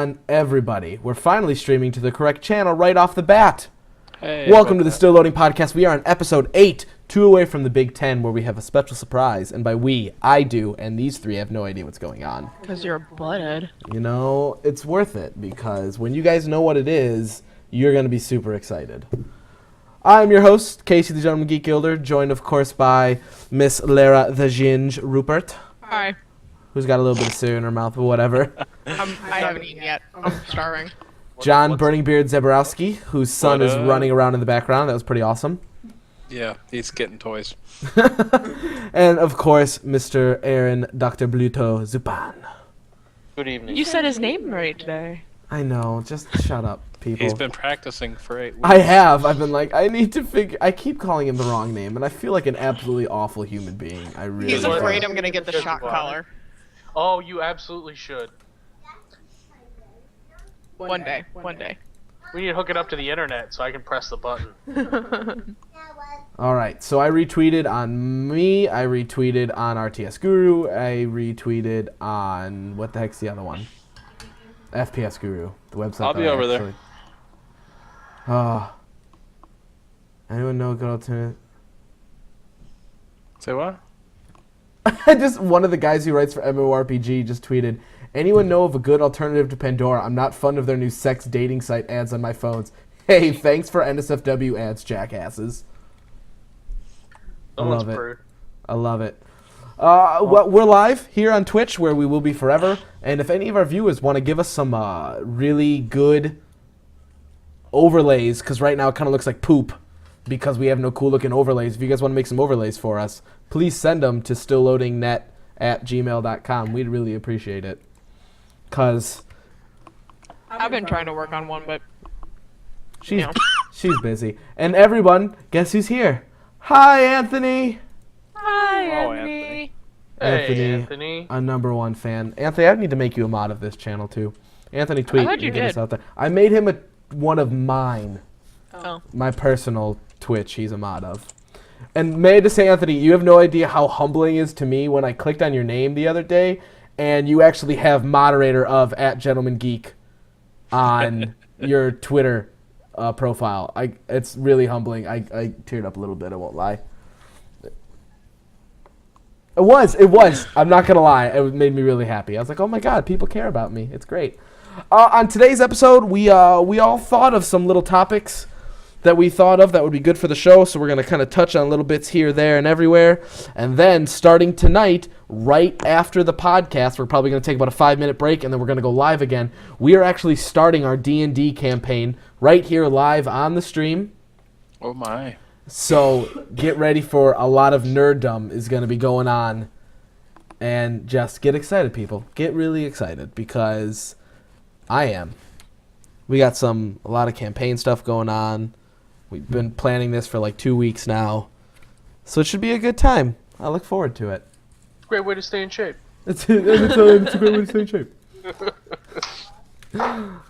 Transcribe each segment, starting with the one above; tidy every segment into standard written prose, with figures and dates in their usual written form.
on, everybody? We're finally streaming to the correct channel right off the bat. Hey, Welcome to the Still Loading Podcast. We are on episode 8, 2 away from the Big 10, where we have a special surprise. And by we, I do, and these three have no idea what's going on. Because you're a butthead. You know, it's worth it, because when you guys know what it is, you're going to be super excited. I'm your host, Casey the Gentleman Geek Gilder, joined, of course, by Miss Lara the Ginge Rupert. Hi. Who's got a little bit of stew in her mouth, but whatever. I haven't eaten yet. I'm starving. John Burning Beard Zeborowski, whose son is running around in the background. That was pretty awesome. Yeah, he's getting toys. And, of course, Mr. Aaron Dr. Bluto Zupan. Good evening. You said his name right today. I know, just shut up, people. He's been practicing for 8 weeks. I have. I've been like, I need to figure... I keep calling him the wrong name, and I feel like an absolutely awful human being. I really He's do. afraid I'm going to get the shot collar. Oh, you absolutely should. One day. We need to hook it up to the internet so I can press the button. All right, so I retweeted on me, I retweeted on RTS Guru, I retweeted on... What the heck's the other one? FPS Guru, the website. I'll be over there. Anyone know a good alternative? Say what? Just one of the guys who writes for MMORPG just tweeted, anyone know of a good alternative to Pandora? I'm not fond of their new sex dating site ads on my phones. Hey, thanks for NSFW ads, jackasses. I love it. I love it. Well, we're live here on Twitch, where we will be forever. And if any of our viewers want to give us some really good overlays, because right now it kind of looks like poop, because we have no cool-looking overlays. If you guys want to make some overlays for us, please send them to stillloadingnet@gmail.com. We'd really appreciate it. Because I've been trying to work on one, but... she's busy. And everyone, guess who's here? Hi, Anthony! Hi, Hello, Anthony. Hey, Anthony. A #1 fan. Anthony, I need to make you a mod of this channel, too. Anthony, tweet thought you and get us did. out there. I made him one of mine. Oh. My personal Twitch he's a mod of. And may I just say, Anthony, you have no idea how humbling it is to me when I clicked on your name the other day, and you actually have moderator of @GentlemanGeek on your Twitter profile. It's really humbling. I teared up a little bit, I won't lie. It was. I'm not going to lie. It made me really happy. I was like, oh my god, people care about me. It's great. On today's episode, we all thought of some little topics that we thought of that would be good for the show, so we're going to kind of touch on little bits here, there, and everywhere. And then, starting tonight, right after the podcast, we're probably going to take about a 5-minute break, and then we're going to go live again. We are actually starting our D&D campaign right here live on the stream. Oh my. So, get ready for a lot of nerddom is going to be going on. And just get excited, people. Get really excited, because I am. We got a lot of campaign stuff going on. We've been planning this for like 2 weeks now. So it should be a good time. I look forward to it. Great way to stay in shape. It's a great way to stay in shape.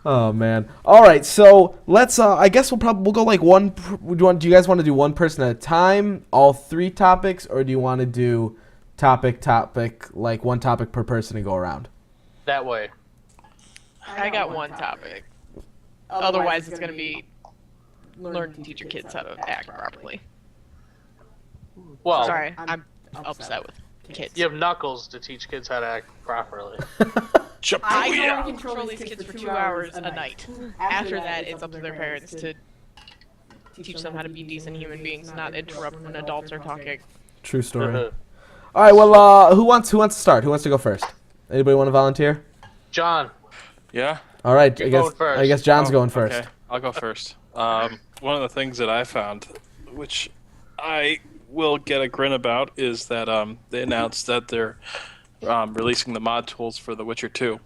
Oh, man. All right, so let's, I guess we'll go like one, do you guys want to do one person at a time, all 3 topics, or do you want to do topic, like one topic per person and go around? That way. I got one topic. Otherwise, it's going to be learn to teach your kids how to act properly. Well, Sorry, I'm upset with kids. you have knuckles to teach kids how to act properly. I can only control these kids for 2 hours a night. After that, it's up to their parents to teach them how to be decent human beings, not interrupt when adults are talking. True story. All right, well, who wants to start? Who wants to go first? Anybody want to volunteer? John. Yeah? All right, You're going first. I guess John's going first. Okay, I'll go first. One of the things that I found, which I will get a grin about, is that they announced that they're releasing the mod tools for The Witcher 2.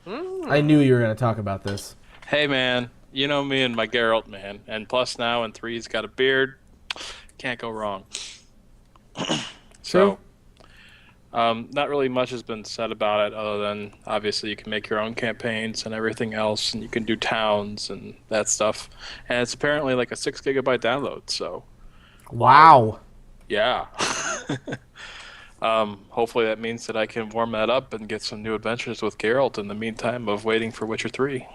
I knew you were going to talk about this. Hey, man, you know me and my Geralt, man. And plus now in 3 he's got a beard. Can't go wrong. So, not really much has been said about it other than obviously you can make your own campaigns and everything else, and you can do towns and that stuff. And it's apparently like a 6 gigabyte download, so. Wow. Yeah. Hopefully that means that I can warm that up and get some new adventures with Geralt in the meantime of waiting for Witcher 3.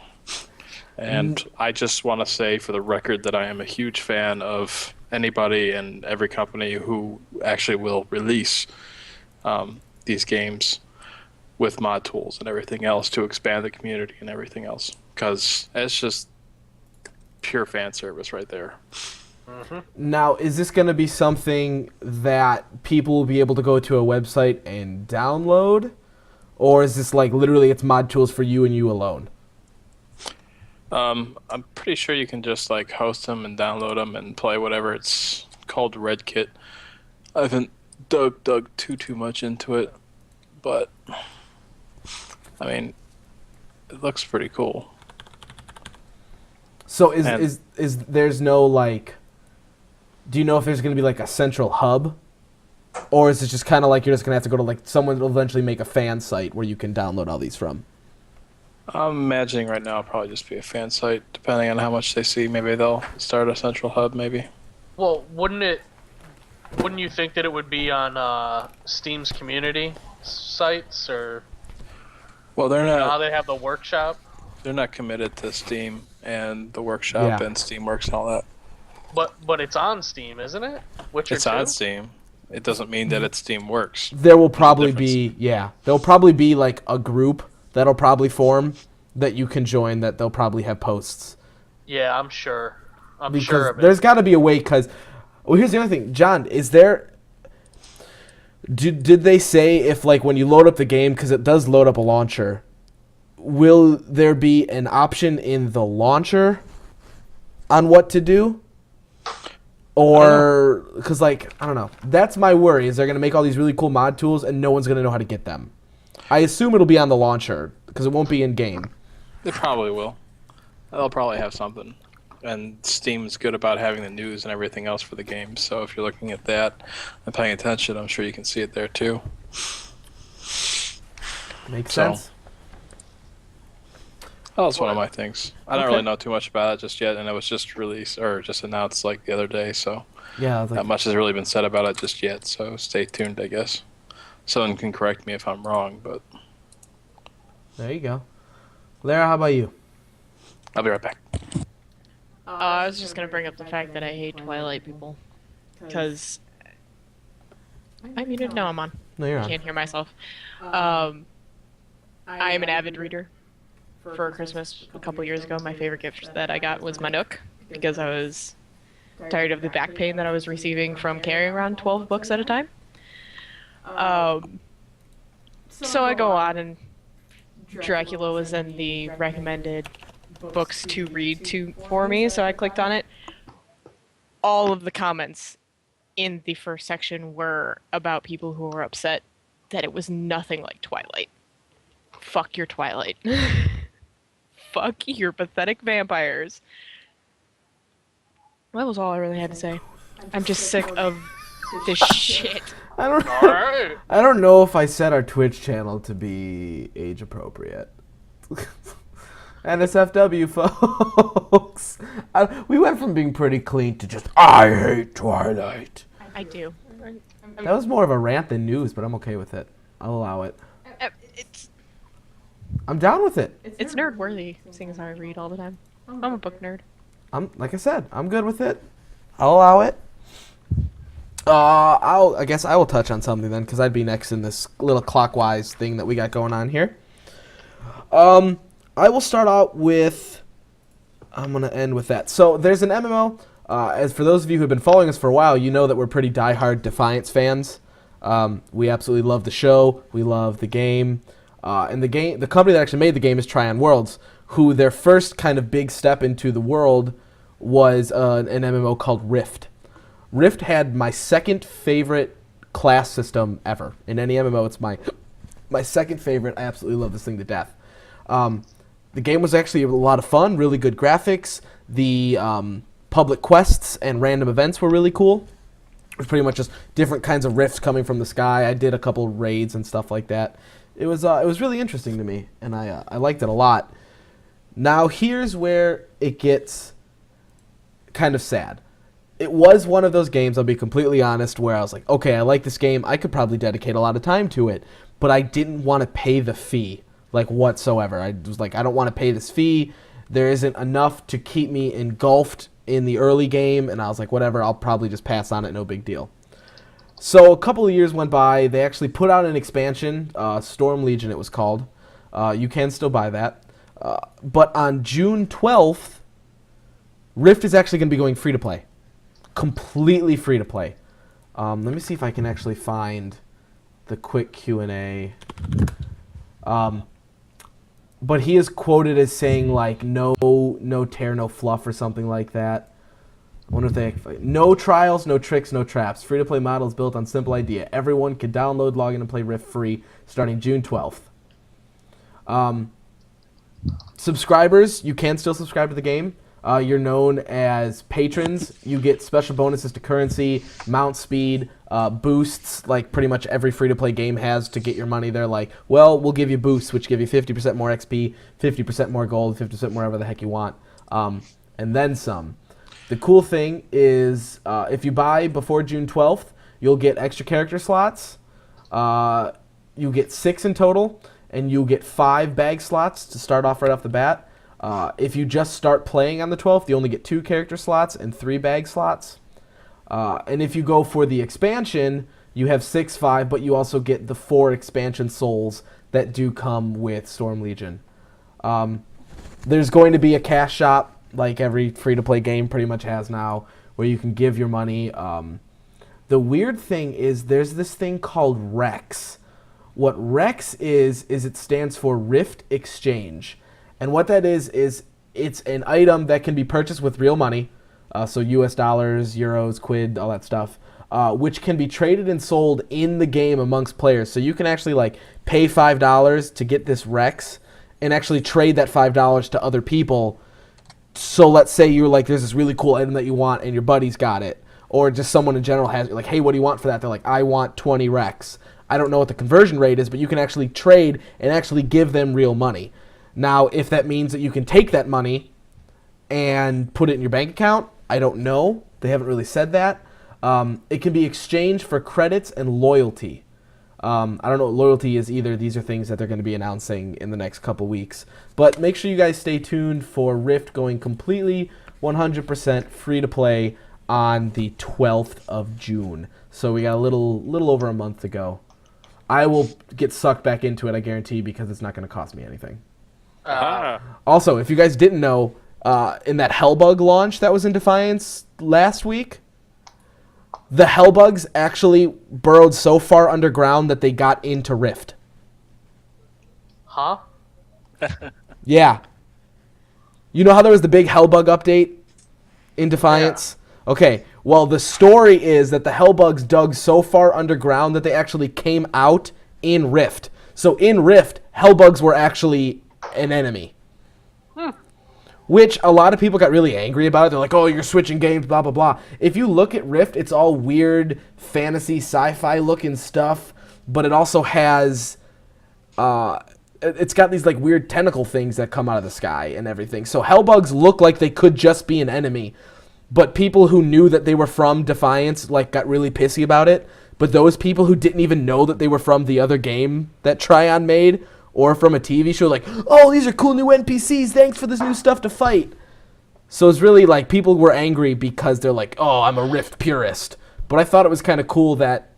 And I just want to say for the record that I am a huge fan of anybody and every company who actually will release these games with mod tools and everything else to expand the community and everything else. Because it's just pure fan service right there. Now, is this going to be something that people will be able to go to a website and download? Or is this like literally it's mod tools for you and you alone? I'm pretty sure you can just like host them and download them and play whatever. It's called Red Kit. I haven't dug too much into it, but I mean, it looks pretty cool. So is there's no like, do you know if there's going to be like a central hub? Or is it just kind of like you're just going to have to go to like someone will eventually make a fan site where you can download all these from? I'm imagining right now it'll probably just be a fan site, depending on how much they see. Maybe they'll start a central hub, maybe. Well, wouldn't you think that it would be on Steam's community sites, or Well, they're how not. they have the workshop? They're not committed to Steam and the workshop Yeah. and Steamworks and all that. But it's on Steam, isn't it? Witcher It's 2? on Steam. It doesn't mean that it's Steamworks. There will probably difference. there'll probably be like a group that'll probably form that you can join that they'll probably have posts. Yeah, I'm sure. I'm Because sure of it. there's got to be a way, because... Well, here's the other thing. John, is there... Did they say if, like, when you load up the game, because it does load up a launcher, will there be an option in the launcher on what to do? Or... Because, like, I don't know. That's my worry, is they're going to make all these really cool mod tools, and no one's going to know how to get them. I assume it'll be on the launcher, because it won't be in-game. They probably will. They'll probably have something. And Steam's good about having the news and everything else for the game. So if you're looking at that and paying attention, I'm sure you can see it there too. Makes So- sense? That was one of my things. I don't Okay. really know too much about it just yet, and it was just released or just announced like the other day. So Yeah, I was like, not much has really been said about it just yet. So stay tuned, I guess. Someone can correct me if I'm wrong, but there you go. Lara, how about you? I'll be right back. I was just gonna bring up the fact that I hate Twilight people. Because... I muted? No, I'm on. No, you're I on. can't hear myself. I am an avid reader. For Christmas a couple years ago, my favorite gift that I got was my Nook, because I was tired of the back pain that I was receiving from carrying around 12 books at a time. So I go on, and Dracula was in the recommended books to read for me, so I clicked on it. All of the comments in the first section were about people who were upset that it was nothing like Twilight. Fuck your Twilight. Fuck your pathetic vampires. That was all I really had to say. I'm just sick of this shit. I don't All right. I don't know if I set our Twitch channel to be age appropriate. NSFW, folks. We went from being pretty clean to just, I hate Twilight. I do. That was more of a rant than news, but I'm okay with it. I'll allow it. I'm down with it. It's nerd worthy, seeing as how I read all the time. I'm a book nerd. Like I said, I'm good with it. I'll allow it. I guess I will touch on something then, because I'd be next in this little clockwise thing that we got going on here. I will start out with... I'm going to end with that. So there's an MMO. As for those of you who have been following us for a while, you know that we're pretty diehard Defiance fans. We absolutely love the show. We love the game. And the company that actually made the game is Trion Worlds, who their first kind of big step into the world was an MMO called Rift. Rift had my second favorite class system ever. In any MMO, it's my second favorite. I absolutely love this thing to death. The game was actually a lot of fun, really good graphics. The public quests and random events were really cool. It was pretty much just different kinds of rifts coming from the sky. I did a couple raids and stuff like that. It was really interesting to me, and I liked it a lot. Now here's where it gets kind of sad. it was one of those games, I'll be completely honest, where I was like, okay, I like this game. I could probably dedicate a lot of time to it, but I didn't want to pay the fee, like, whatsoever. I was like, I don't want to pay this fee. There isn't enough to keep me engulfed in the early game, and I was like, whatever, I'll probably just pass on it, no big deal. So a couple of years went by. They actually put out an expansion, Storm Legion it was called. You can still buy that. But on June 12th, Rift is actually going to be going free-to-play. Completely free-to-play. Let me see if I can actually find the quick Q&A. But he is quoted as saying, like, no tear, no fluff or something like that. I wonder if they... No trials, no tricks, no traps. Free-to-play model is built on simple idea. Everyone can download, log in, and play Rift free starting June 12th. Subscribers, you can still subscribe to the game. You're known as patrons. You get special bonuses to currency, mount speed, boosts, like pretty much every free-to-play game has to get your money. They're like, well, we'll give you boosts, which give you 50% more XP, 50% more gold, 50% more whatever the heck you want, and then some. The cool thing is if you buy before June 12th, you'll get extra character slots. You get 6 in total, and you'll get 5 bag slots to start off right off the bat. If you just start playing on the 12th, you only get 2 character slots and 3 bag slots. And if you go for the expansion, you have 6, 5, but you also get the 4 expansion souls that do come with Storm Legion. There's going to be a cash shop, like every free-to-play game pretty much has now, where you can give your money. The weird thing is there's this thing called Rex. What Rex is it stands for Rift Exchange. And what that is it's an item that can be purchased with real money, so US dollars, euros, quid, all that stuff, which can be traded and sold in the game amongst players. So you can actually like pay $5 to get this Rex and actually trade that $5 to other people. So let's say you're like, there's this really cool item that you want and your buddy's got it. Or just someone in general has it, like, hey, what do you want for that? They're like, I want 20 Rex. I don't know what the conversion rate is, but you can actually trade and actually give them real money. Now, if that means that you can take that money and put it in your bank account, I don't know. They haven't really said that. It can be exchanged for credits and loyalty. I don't know what loyalty is either. These are things that they're going to be announcing in the next couple weeks. But make sure you guys stay tuned for Rift going completely 100% free to play on the 12th of June. So we got a little over a month to go. I will get sucked back into it, I guarantee, because it's not going to cost me anything. Also, if you guys didn't know, in that Hellbug launch that was in Defiance last week, the Hellbugs actually burrowed so far underground that they got into Rift. Huh? Yeah. You know how there was the big Hellbug update in Defiance? Yeah. Okay, well, the story is that the Hellbugs dug so far underground that they actually came out in Rift. So in Rift, Hellbugs were actually an enemy. Which a lot of people got really angry about it. They're like, oh, you're switching games, blah, blah, blah. If you look at Rift, it's all weird, fantasy, sci-fi looking stuff, but it also has... it's got these like weird tentacle things that come out of the sky and everything. So Hellbugs look like they could just be an enemy, but people who knew that they were from Defiance like got really pissy about it. But those people who didn't even know that they were from the other game that Tryon made or from a TV show, like, oh, these are cool new NPCs, thanks for this new stuff to fight. So it's really like people were angry because they're like, oh, I'm a Rift purist. But I thought it was kind of cool that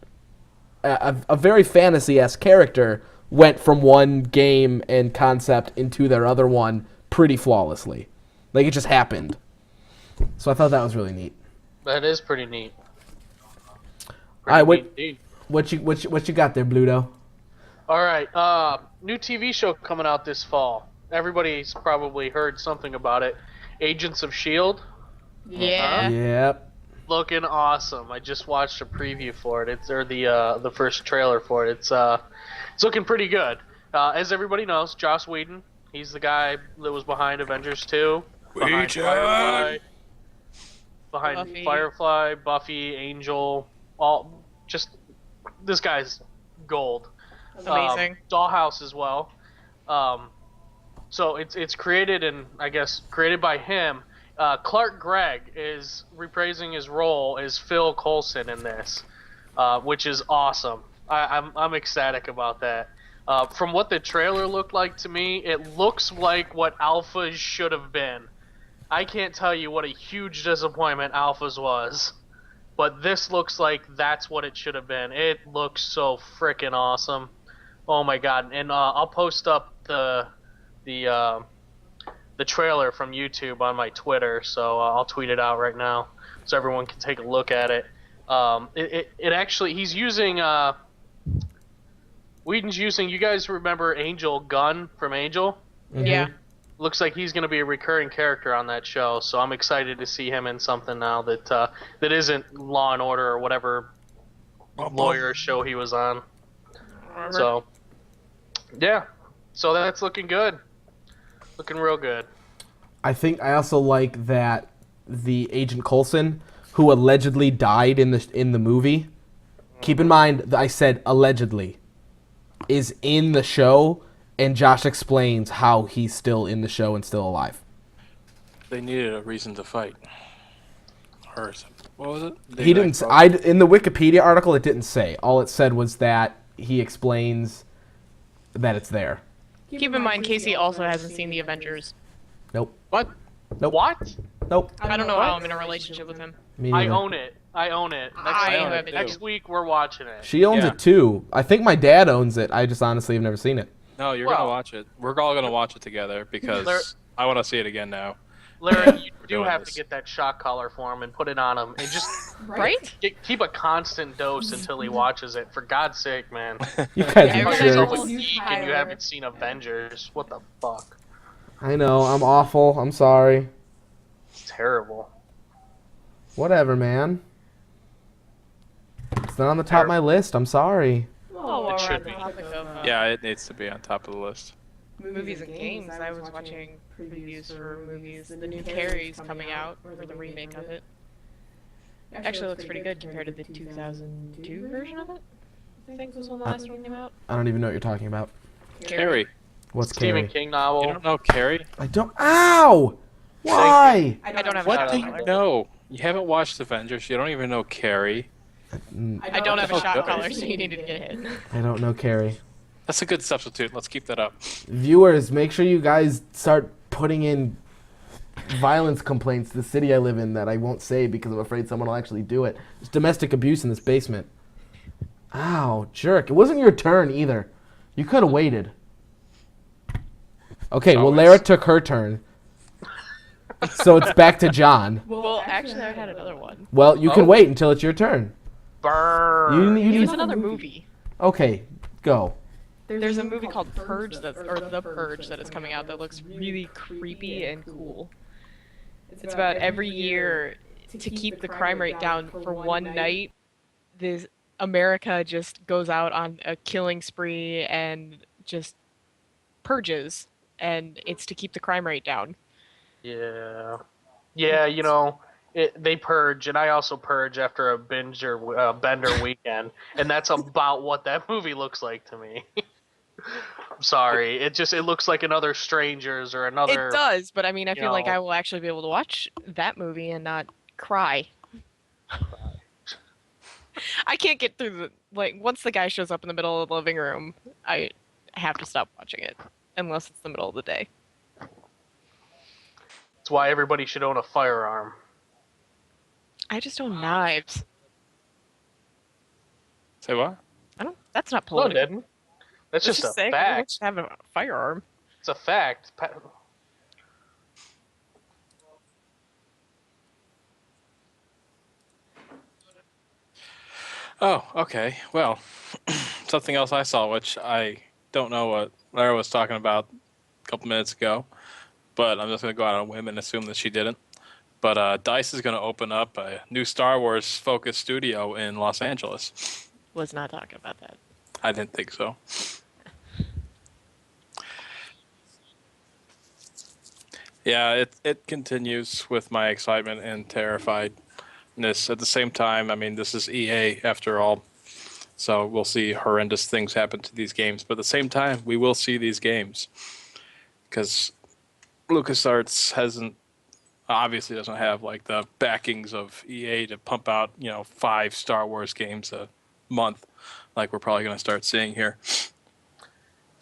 a very fantasy-esque character went from one game and concept into their other one pretty flawlessly. Like, it just happened. So I thought that was really neat. That is pretty neat. All right, what you got there, Bluto? All right, new TV show coming out this fall. Everybody's probably heard something about it. Agents of S.H.I.E.L.D. Yeah. Yep. Looking awesome. I just watched a preview for it. It's the first trailer for it. It's looking pretty good. As everybody knows, Joss Whedon. He's the guy that was behind Avengers 2, behind Firefly, Buffy, Angel. This guy's gold. Amazing. Dollhouse as well. So it's created by him, Clark Gregg is reprising his role as Phil Coulson in this, which is awesome. I'm ecstatic about that. From what the trailer looked like to me, it looks like what Alphas should have been. I can't tell you what a huge disappointment Alphas was, but this looks like that's what it should have been. It looks so freaking awesome. Oh my god! And I'll post up the the trailer from YouTube on my Twitter, so I'll tweet it out right now so everyone can take a look at it. It actually, he's using Whedon's using. You guys remember Angel Gunn from Angel? Mhm. Yeah. Looks like he's going to be a recurring character on that show, so I'm excited to see him in something now that that isn't Law and Order or whatever lawyer show he was on. So, yeah, so that's looking good, looking real good. I also like that the Agent Coulson, who allegedly died in the movie. Keep in mind that I said allegedly, is in the show, and Josh explains how he's still in the show and still alive. They needed a reason to fight. Or what was it? He didn't. In the Wikipedia article, it didn't say. All it said was that he explains that it's there. Keep in mind, Casey also hasn't seen the Avengers. Nope. What? Nope. What? Nope. I don't know how I'm in a relationship with him. Me I neither. own it. I own it. I own it, Next too. week we're watching it. She owns Yeah. it too. I think my dad owns it. I just honestly have never seen it. No, you're Well- gonna watch it. We're all gonna watch it together because There- I want to see it again now. Larry, you do doing have this. to get that shock collar for him and put it on him, and just Right? keep a constant dose until he watches it. For God's sake, man. You guys Yeah, are Call every yourself jerks. a geek and you haven't seen Avengers. What the fuck? I know. I'm awful. I'm sorry. It's terrible. Whatever, man. It's not on the top of my list. I'm sorry. Oh, It we're should on the be. topic of Yeah, it needs to be on top of the list. movies and games. I was watching previews for movies. The new Carrie's coming out, or the remake of it. Actually looks pretty good compared to the 2002 version of it. I think was when the last one came out. I don't even know what you're talking about. Carrie, What's Stephen Carrie? King you novel. don't know Carrie? I don't. Ow! Why? I don't have a What shot do you collar. know? You haven't watched Avengers. You don't even know Carrie. I don't have a Oh, shot good. collar, so you needed to get hit. I don't know Carrie. That's a good substitute. Let's keep that up. Viewers, make sure you guys start putting in violence complaints to the city I live in that I won't say because I'm afraid someone will actually do it. There's domestic abuse in this basement. Ow, jerk. It wasn't your turn either. You could have waited. Okay, well, Always. Lara took her turn. So it's back to John. Well, actually, I had another one. Well, you can Oh. wait until it's your turn. Burn. You It was need... another movie. Okay, go. There's a movie called Purge or The Purge that is coming out that looks really creepy and cool. It's about every year to keep the crime rate down for one night. This America just goes out on a killing spree and just purges, and it's to keep the crime rate down. Yeah. Yeah, you know, they purge, and I also purge after a bender weekend, and that's about what that movie looks like to me. I'm sorry. It looks like another Strangers or another. It does, but I mean, I you feel like know. I will actually be able to watch that movie and not cry. I can't get through once the guy shows up in the middle of the living room, I have to stop watching it unless it's the middle of the day. That's why everybody should own a firearm. I just own knives. Say what? That's not No, it political. didn't. That's Let's just a say everyone fact. should have a firearm. It's a fact. Oh, okay. Well, something else I saw, which I don't know what Lara was talking about a couple minutes ago, but I'm just going to go out on a whim and assume that she didn't. But DICE is going to open up a new Star Wars focused studio in Los Angeles. Was not talking about that. I didn't think so. Yeah, it continues with my excitement and terrifiedness at the same time. I mean, this is EA after all, so we'll see horrendous things happen to these games. But at the same time, we will see these games because LucasArts hasn't obviously doesn't have like the backings of EA to pump out 5 Star Wars games a month, like we're probably going to start seeing here.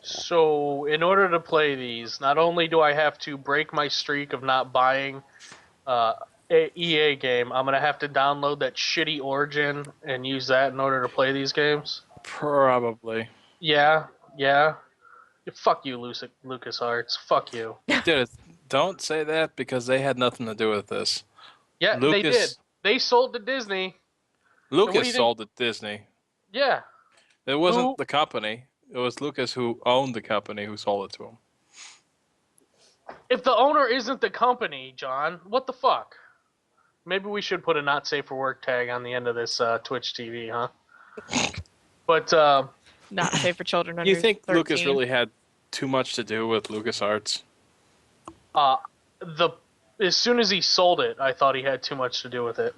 So, in order to play these, not only do I have to break my streak of not buying a EA game, I'm gonna have to download that shitty Origin and use that in order to play these games. Probably. Yeah. Fuck you, LucasArts. Fuck you. Dude, don't say that because they had nothing to do with this. Yeah, they did. They sold to Disney. Lucas sold to Disney. Yeah. It wasn't the company. It was Lucas who owned the company who sold it to him. If the owner isn't the company, John, what the fuck? Maybe we should put a not safe for work tag on the end of this Twitch TV, huh? But Not safe for children under You think 13. Lucas really had too much to do with LucasArts? as soon as he sold it, I thought he had too much to do with it.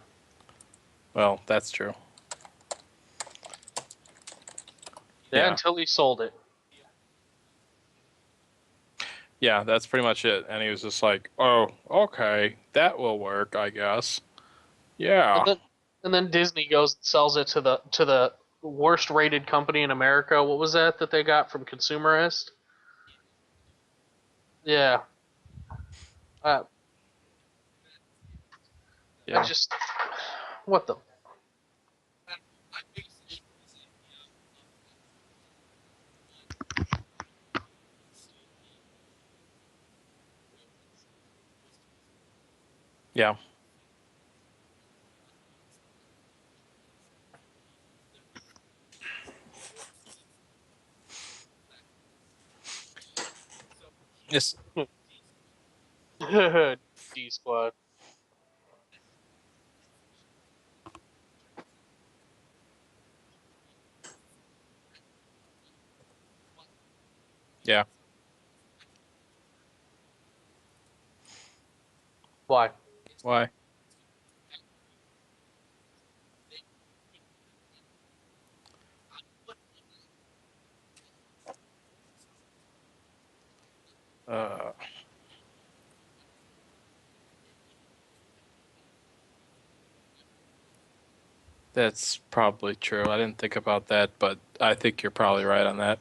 Well, that's true. Yeah, until he sold it. Yeah, that's pretty much it. And he was just like, "Oh, okay, that will work, I guess." Yeah. And then Disney goes and sells it to the worst rated company in America. What was that they got from Consumerist? Yeah. Yeah. I just what the. Yeah. Yes. D Squad. Yeah. Why? Why? That's probably true. I didn't think about that, but I think you're probably right on that.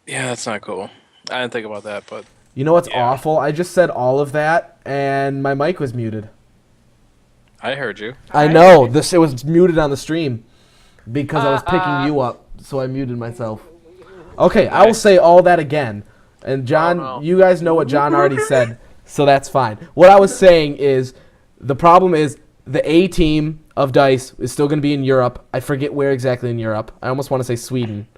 Yeah, that's not cool. I didn't think about that, but You know what's Yeah. awful? I just said all of that, and my mic was muted. I heard you. I know. It was muted on the stream because I was picking you up, so I muted myself. Okay, I will say all that again. And John, no. you guys know what John already said, so that's fine. What I was saying is the problem is the A team of DICE is still going to be in Europe. I forget where exactly in Europe. I almost want to say Sweden.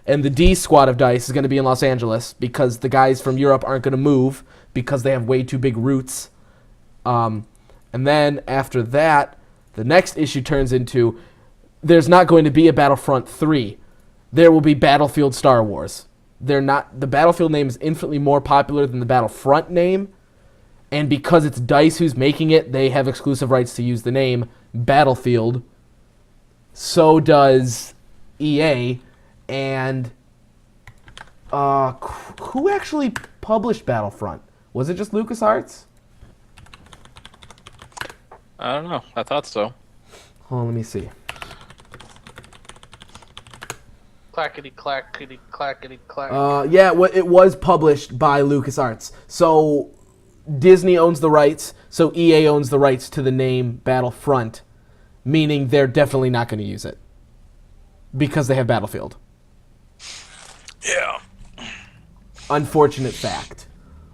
And the D squad of DICE is going to be in Los Angeles because the guys from Europe aren't going to move because they have way too big roots. And then after that, the next issue turns into there's not going to be a Battlefront 3. There will be Battlefield Star Wars. The Battlefield name is infinitely more popular than the Battlefront name, and because it's DICE who's making it, they have exclusive rights to use the name Battlefield. So does EA, and who actually published Battlefront? Was it just LucasArts? I don't know. I thought so. Hold on, let me see. Clackety clackety clackety clack. Yeah, it was published by LucasArts. So Disney owns the rights, so EA owns the rights to the name Battlefront, meaning they're definitely not going to use it because they have Battlefield. Yeah. Unfortunate fact.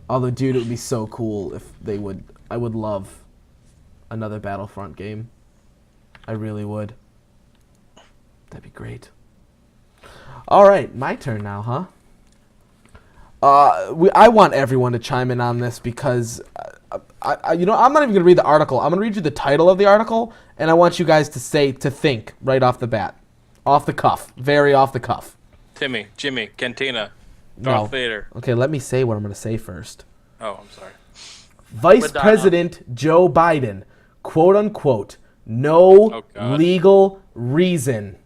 Although, dude, it would be so cool if they would. I would love another Battlefront game. I really would. That'd be great. All right, my turn now, huh? I want everyone to chime in on this because, I'm not even gonna read the article. I'm gonna read you the title of the article, and I want you guys to think right off the bat, off the cuff, very off the cuff. Timmy, Jimmy, Cantina. Darth Vader. Okay, let me say what I'm going to say first. Oh, I'm sorry. Vice Madonna. President Joe Biden, quote unquote, no Oh, God. legal reason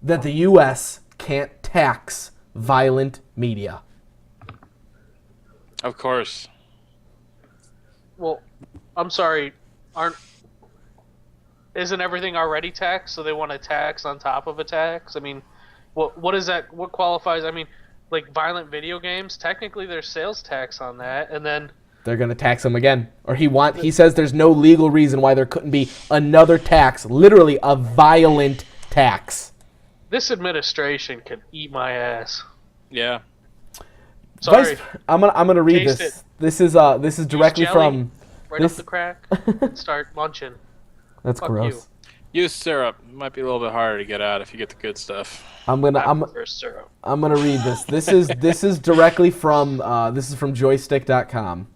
that the U.S. can't tax violent media. Of course. Well, I'm sorry. Isn't everything already taxed? So they want a tax on top of a tax? I mean, what is that? What qualifies? I mean, like violent video games. Technically, there's sales tax on that, and then They're going to tax him again. Or he says there's no legal reason why there couldn't be another tax, literally a violent tax. this administration can eat my ass. Yeah. Sorry. I'm gonna read Taste this. it. This is directly jelly from. Right up the crack and start munching. That's Fuck gross. Use syrup. It might be a little bit harder to get out if you get the good stuff. I'm I prefer syrup. gonna read this. This is directly from joystick.com.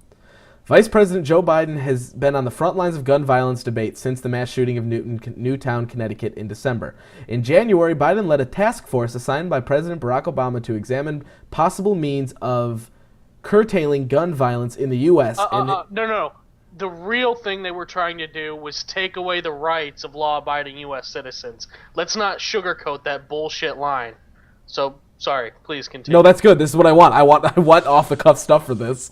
Vice President Joe Biden has been on the front lines of gun violence debate since the mass shooting of Newtown, Connecticut in December. In January, Biden led a task force assigned by President Barack Obama to examine possible means of curtailing gun violence in the U.S. No. The real thing they were trying to do was take away the rights of law-abiding U.S. citizens. Let's not sugarcoat that bullshit line. So, sorry, please continue. No, that's good. This is what I want. I want off-the-cuff stuff for this.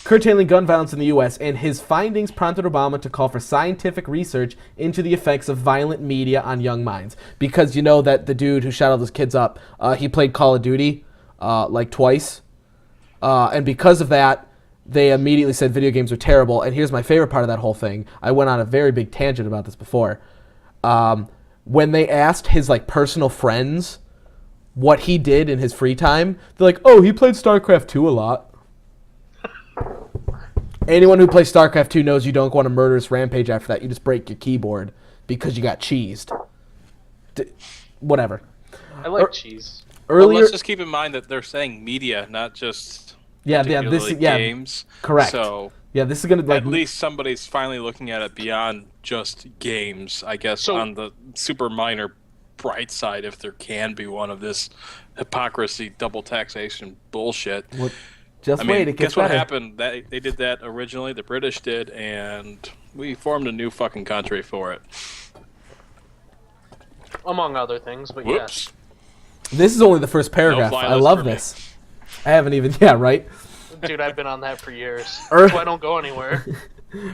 Curtailing gun violence in the U.S., and his findings prompted Obama to call for scientific research into the effects of violent media on young minds. Because you know that the dude who shot all those kids up, he played Call of Duty like twice. And because of that, they immediately said video games are terrible. And here's my favorite part of that whole thing. I went on a very big tangent about this before. When they asked his like personal friends what he did in his free time, they're like, oh, he played StarCraft 2 a lot. Anyone who plays StarCraft 2 knows you don't go on a murderous rampage after that. You just break your keyboard because you got cheesed. Whatever. I like cheese. Well, Earlier, let's just keep in mind that they're saying media, not just games. Correct. So this is gonna at least somebody's finally looking at it beyond just games. I guess on the super minor bright side, if there can be one of this hypocrisy, double taxation bullshit. Just wait, it gets guess what better. happened? They did that originally. The British did, and we formed a new fucking country for it. Among other things, but Whoops. This is only the first paragraph. No fly I list love for me. this. I haven't even. Yeah, right. yes. Dude, I've been on that for years. That's why I don't go anywhere.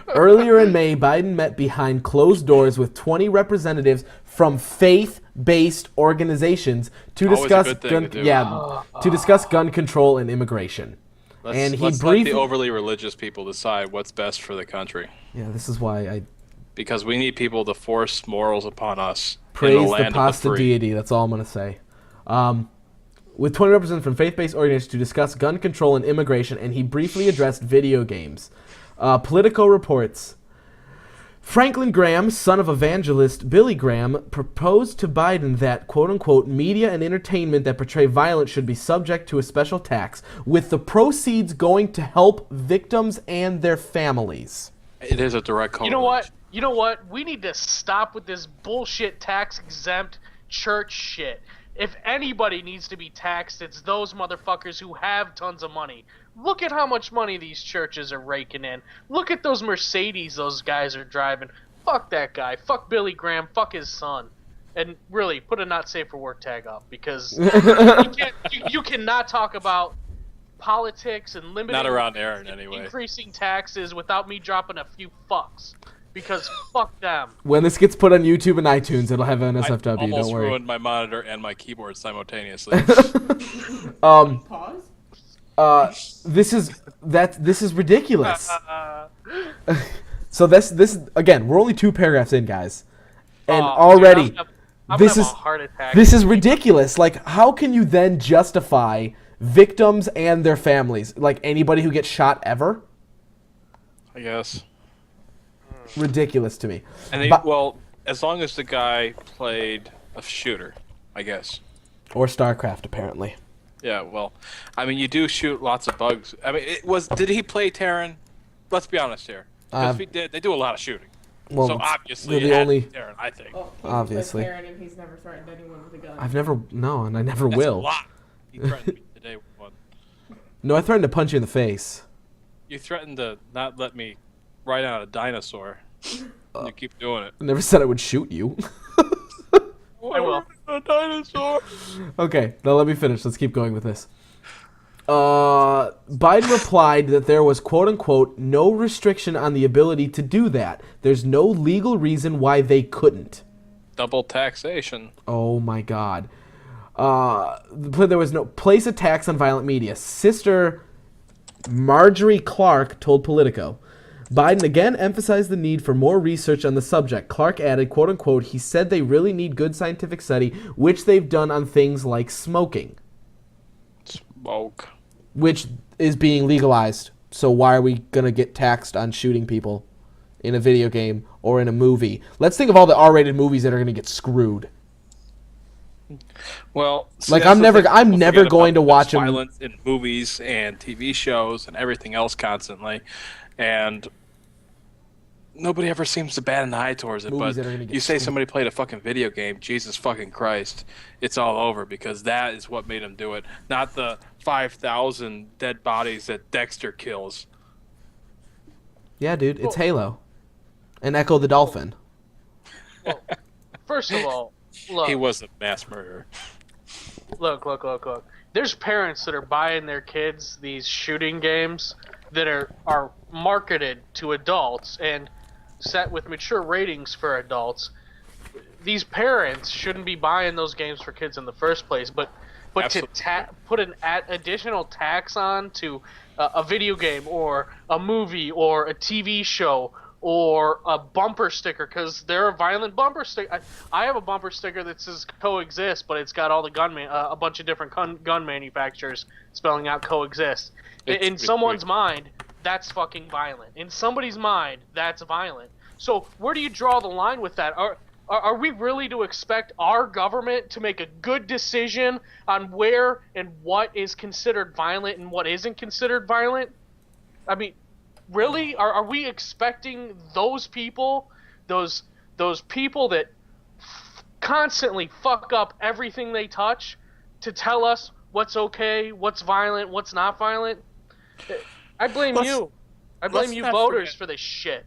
Earlier in May, Biden met behind closed doors with 20 representatives from faith-based organizations to Always a discuss good thing to do. to discuss gun control and immigration. Let's let the overly religious people decide what's best for the country. Yeah, this is why Because we need people to force morals upon us. praise in the the land of pasta free. deity. That's all I'm going to say. With 20 representatives from faith-based organizations to discuss gun control and immigration, and he briefly addressed video games. Politico reports, Franklin Graham, son of evangelist Billy Graham, proposed to Biden that, quote-unquote, media and entertainment that portray violence should be subject to a special tax, with the proceeds going to help victims and their families. It is a direct correlation. You know what? We need to stop with this bullshit tax-exempt church shit. If anybody needs to be taxed, it's those motherfuckers who have tons of money. Look at how much money these churches are raking in. Look at those Mercedes those guys are driving. Fuck that guy. Fuck Billy Graham. Fuck his son. And really, put a not safe for work tag up, because you cannot talk about politics and limiting, Not around Aaron, anyway. increasing taxes without me dropping a few fucks. Because fuck them. When this gets put on YouTube and iTunes, it'll have NSFW. I almost Don't worry. ruined my monitor and my keyboard simultaneously. This is ridiculous. So this again, we're only 2 paragraphs in, guys, and already dude, I'm this gonna is have a heart attack. this is ridiculous. Like, how can you then justify victims and their families, like anybody who gets shot ever? I guess. Ridiculous to me. And But- as long as the guy played a shooter, I guess. Or StarCraft, apparently. Yeah, well, I mean, you do shoot lots of bugs. I mean, did he play Terran? Let's be honest here. Because if he did, they do a lot of shooting. Well, So it's- obviously, the it had only- to be Darren, I think. Oh, Obviously. Karen, and he's never threatened anyone with a gun. I've never, no, and I never That's will. a lot. He threatened me today with one. No, I threatened to punch you in the face. You threatened to not let me ride on a dinosaur. And you keep doing it. I never said I would shoot you. I will. A dinosaur. Okay, now let me finish. Let's keep going with this. Biden replied that there was, quote unquote, no restriction on the ability to do that. There's no legal reason why they couldn't. Double taxation. Oh my God. There was no place a tax on violent media. Sister Marjorie Clark told Politico. Biden again emphasized the need for more research on the subject. Clark added, quote unquote, he said they really need good scientific study, which they've done on things like smoking, Smoke. which is being legalized. So why are we going to get taxed on shooting people in a video game or in a movie? Let's think of all the R-rated movies that are going to get screwed. Well, see, Like, that's I'm the never- thing I'm people never forget going about to watch there's a- violence in movies and TV shows and everything else constantly, and nobody ever seems to bat an eye towards it. Movies But that are gonna get you say screwed. somebody played a fucking video game, Jesus fucking Christ, it's all over because that is what made them do it, not the 5,000 dead bodies that Dexter kills. Yeah, dude, it's Halo. And Echo the Dolphin. Well, first of all, look. He was a mass murderer. Look. There's parents that are buying their kids these shooting games that are marketed to adults and set with mature ratings for adults. These parents shouldn't be buying those games for kids in the first place, but to Absolutely. put an additional tax on to a video game or a movie or a TV show or a bumper sticker, because there are violent bumper sticker. I have a bumper sticker that says coexist, but it's got all the a bunch of different gun manufacturers spelling out coexist. In someone's mind, that's fucking violent. In somebody's mind, that's violent. So where do you draw the line with that? Are we really to expect our government to make a good decision on where and what is considered violent and what isn't considered violent? I mean, really? Are we expecting those people, those people that constantly fuck up everything they touch, to tell us what's okay, what's violent, what's not violent? I blame you. I blame let's you not voters forget- for this shit.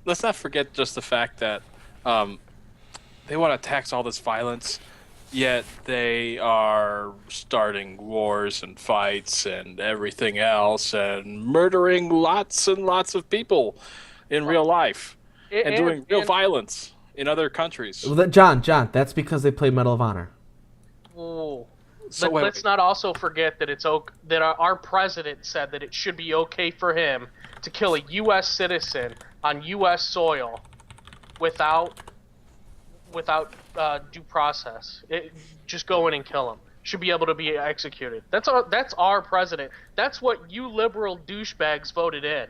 Let's not forget just the fact that they want to tax all this violence, yet they are starting wars and fights and everything else and murdering lots and lots of people in real life and doing real violence in other countries. Well, John, that's because they play Medal of Honor. Oh. So Let's not also forget that that our president said that it should be okay for him to kill a U.S. citizen on U.S. soil without due process. Just go in and kill him. Should be able to be executed. That's our president. That's what you liberal douchebags voted in.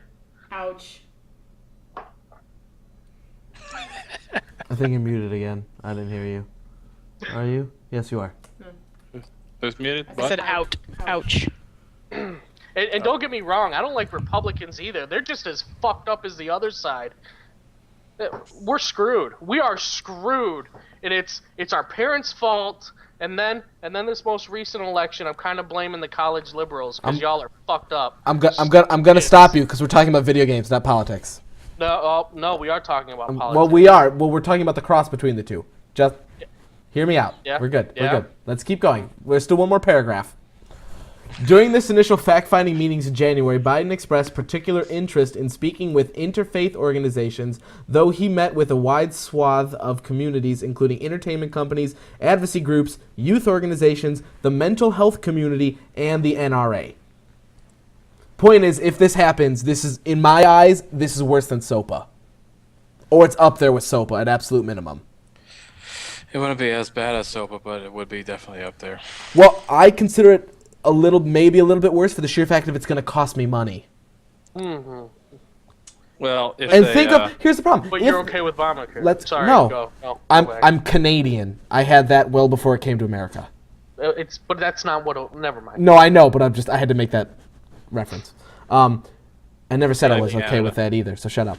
Ouch. I think you're muted again. I didn't hear you. Are you? Yes, you are. Who's muted? I said out. Ouch. And don't get me wrong, I don't like Republicans either. They're just as fucked up as the other side. We're screwed. We are screwed, and it's our parents' fault. And then this most recent election, I'm kind of blaming the college liberals because y'all are fucked up. I'm gonna stop you because we're talking about video games, not politics. No, we are talking about politics. Well, we are. Well, we're talking about the cross between the two. Just hear me out. Yeah. We're good. Yeah. We're good. Let's keep going. There's still one more paragraph. During this initial fact-finding meetings in January, Biden expressed particular interest in speaking with interfaith organizations, though he met with a wide swath of communities, including entertainment companies, advocacy groups, youth organizations, the mental health community, and the NRA. Point is, if this happens, this is, in my eyes, this is worse than SOPA. Or it's up there with SOPA at absolute minimum. It wouldn't be as bad as SOPA, but it would be definitely up there. Well, I consider it maybe a little bit worse for the sheer fact of it's going to cost me money. Mm-hmm. Well, if And they, here's the problem. But you're okay with Obamacare. Sorry, no. go away. I'm Canadian. I had that well before it came to America. But that's not what. Never mind. No, I know, but I had to make that reference. I never said I Yeah, was yeah, okay I with know. that either, so shut up.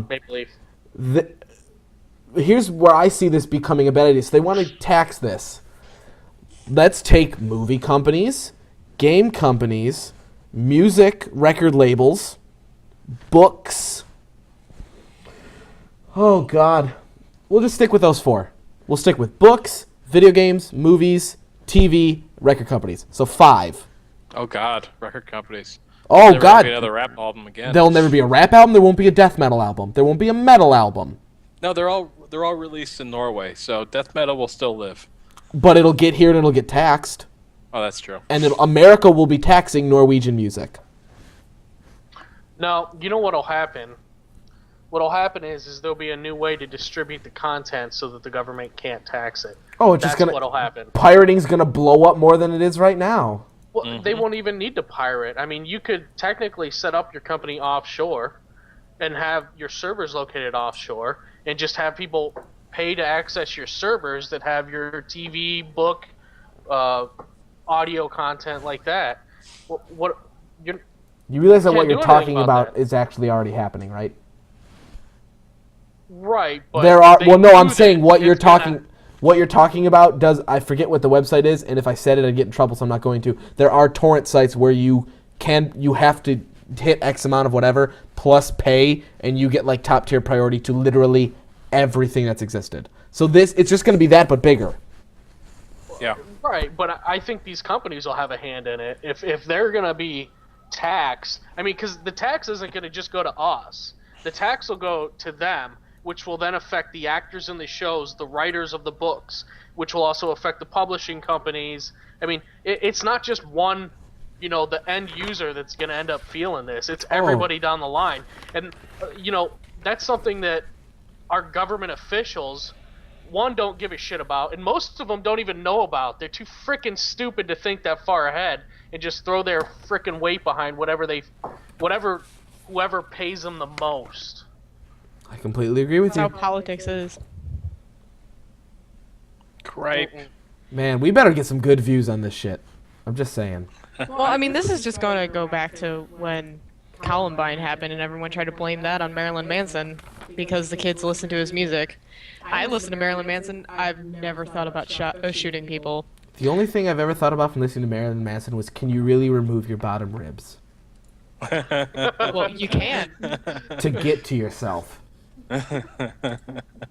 Maple Leaf. Here's where I see this becoming a bad idea. So they want to tax this. Let's take movie companies, game companies, music record labels, books. Oh, God. We'll just stick with those 4. We'll stick with books, video games, movies, TV, record companies. So 5. Oh God, record companies. Oh, Never God. be another rap album again. There'll never be a rap album. There won't be a death metal album. There won't be a metal album. No, they're all released in Norway, so death metal will still live. But it'll get here and it'll get taxed. Oh, that's true. And America will be taxing Norwegian music. No, you know what'll happen? What'll happen is there'll be a new way to distribute the content so that the government can't tax it. Oh, it's That's just gonna. what'll happen. Pirating's gonna blow up more than it is right now. Well, they won't even need to pirate. I mean, you could technically set up your company offshore and have your servers located offshore and just have people pay to access your servers that have your TV, book, audio content like that. What you're, You realize that Can't what do you're anything talking about about that. is actually already happening, right? right, but There are. they Well, no, I'm do saying that. what you're It's gonna- talking. What you're talking about does. I forget what the website is, and if I said it, I'd get in trouble, so I'm not going to. There are torrent sites where you have to hit X amount of whatever plus pay, and you get like top tier priority to literally everything that's existed. So it's just going to be that, but bigger. Yeah. Right, but I think these companies will have a hand in it if they're gonna be taxed. I mean, because the tax isn't gonna just go to us. The tax will go to them, which will then affect the actors in the shows, the writers of the books, which will also affect the publishing companies. I mean, it's not just one, the end user that's gonna end up feeling this. It's everybody down the line, and that's something that our government officials. One, don't give a shit about, and most of them don't even know about. They're too freaking stupid to think that far ahead and just throw their freaking weight behind whoever pays them the most. I completely agree with That's how you. politics is. Great. Man, we better get some good views on this shit. I'm just saying. Well, I mean, this is just going to go back to when Columbine happened and everyone tried to blame that on Marilyn Manson because the kids listened to his music. I listen to Marilyn Manson. I've never thought about shooting people. The only thing I've ever thought about from listening to Marilyn Manson was, can you really remove your bottom ribs Well, you can. to get to yourself?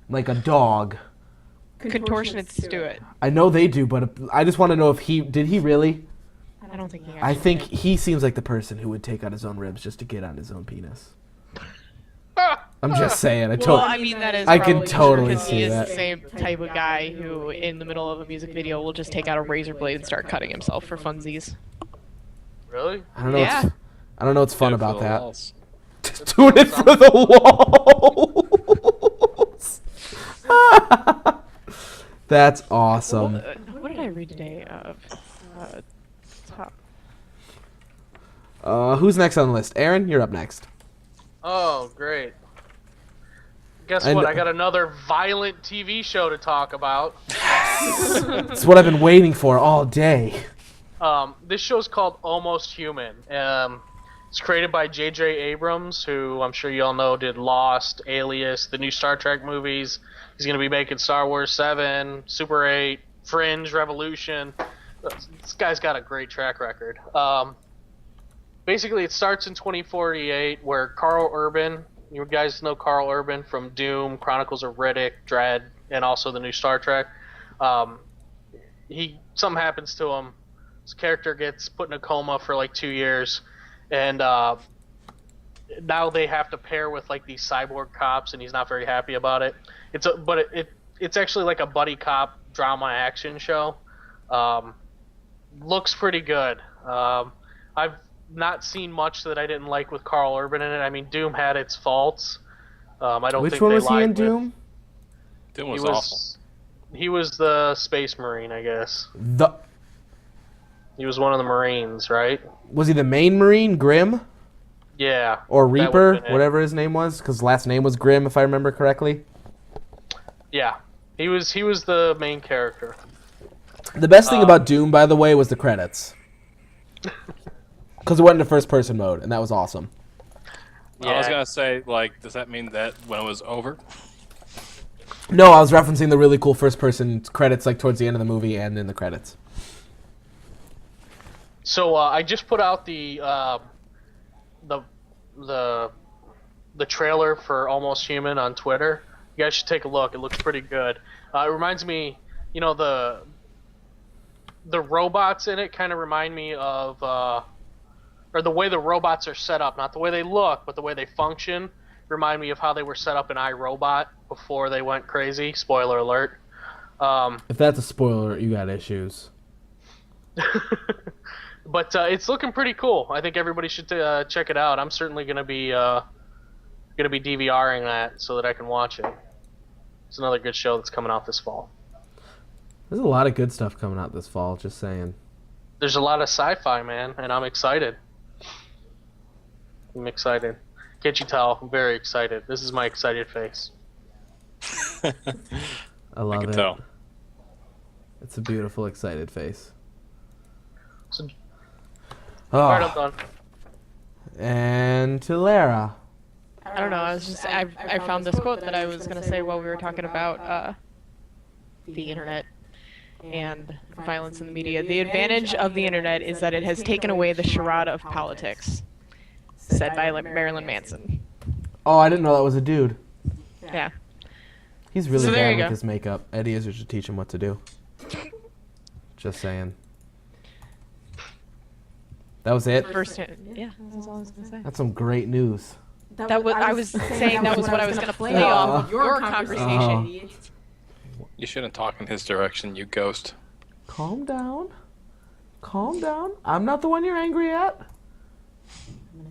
Like a dog. Contortionists do it. I know they do, but I just want to know if did he really? I don't think he I actually think did. he seems like the person who would take out his own ribs just to get on his own penis. I'm just saying. Well, I mean, that is I can probably true, totally 'cause see he is that. the same type of guy who, in the middle of a music video, will just take out a razor blade and start cutting himself for funsies. Really? I don't know. Yeah. I don't know what's fun Do it for about the that. walls. Doing it for the walls. That's awesome. What did I read today? Top. Who's next on the list? Aaron, you're up next. Oh, great. Guess I what? kn- I got another violent TV show to talk about. It's what I've been waiting for all day. This show's called Almost Human. It's created by J.J. Abrams, who I'm sure you all know did Lost, Alias, the new Star Trek movies. He's going to be making Star Wars 7, Super 8, Fringe, Revolution. This guy's got a great track record. Basically, it starts in 2048 where Carl Urban, you guys know Carl Urban from Doom, Chronicles of Riddick, Dread, and also the new Star Trek. Something happens to him. His character gets put in a coma for like 2 years, and now they have to pair with like these cyborg cops, and he's not very happy about it. It's actually like a buddy cop drama action show. Looks pretty good. I've not seen much that I didn't like with Carl Urban in it. I mean, Doom had its faults. I don't Which think one they was he lied in with- Doom? Doom He was, was awful. he was the Space Marine, I guess. He was one of the Marines, right? Was he the main Marine, Grim? Yeah. Or that would've Reaper, been it. whatever his name was? Because last name was Grim, if I remember correctly. Yeah. He was the main character. The best thing about Doom, by the way, was the credits. Because it went into first-person mode, and that was awesome. I was gonna say, like, does that mean that when it was over? No, I was referencing the really cool first-person credits, like towards the end of the movie and in the credits. So I just put out the trailer for Almost Human on Twitter. You guys should take a look. It looks pretty good. It reminds me, you know, the robots in it kind of remind me of, or the way the robots are set up, not the way they look, but the way they function, remind me of how they were set up in iRobot before they went crazy. Spoiler alert. If that's a spoiler, you got issues. But it's looking pretty cool. I think everybody should check it out. I'm certainly gonna be DVRing that so that I can watch it. It's another good show that's coming out this fall. There's a lot of good stuff coming out this fall, just saying. There's a lot of sci-fi, man, and I'm excited. I'm excited. Can't you tell? I'm very excited. This is my excited face. I love can it. tell. It's a beautiful, excited face. So, Oh, alright, I'm done. and to Lara. I don't know. I found this quote that I was gonna say while we were talking about the internet and violence in the media. The advantage of the internet is that it has taken away the charade of politics, said by Marilyn Manson. Oh, I didn't know that was a dude. Yeah. He's really So there bad you with go. his makeup. Eddie Izzard should teach him what to do. Just saying. That was it? First, yeah, that's all I was gonna say. That's some great news. I was saying that was what I was gonna play off of your conversation. You shouldn't talk in his direction, you ghost. Calm down. Calm down. I'm not the one you're angry at.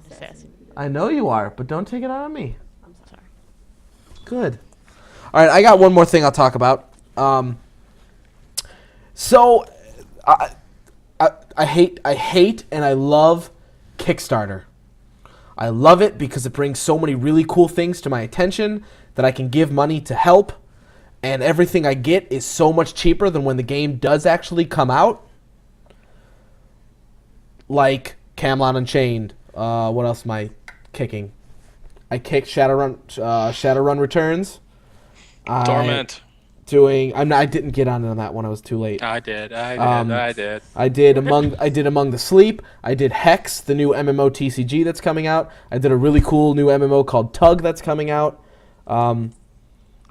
Sassy. I know you are, but don't take it out on me. I'm sorry. Good. All right, I got one more thing I'll talk about. So, I hate and I love Kickstarter. I love it because it brings so many really cool things to my attention that I can give money to help, and everything I get is so much cheaper than when the game does actually come out. Like Unchained. What else am I kicking? I kicked Shadowrun Returns. Torment. I didn't get on that one. I was too late. I did. I did Among the Sleep. I did Hex, the new MMO TCG that's coming out. I did a really cool new MMO called Tug that's coming out. I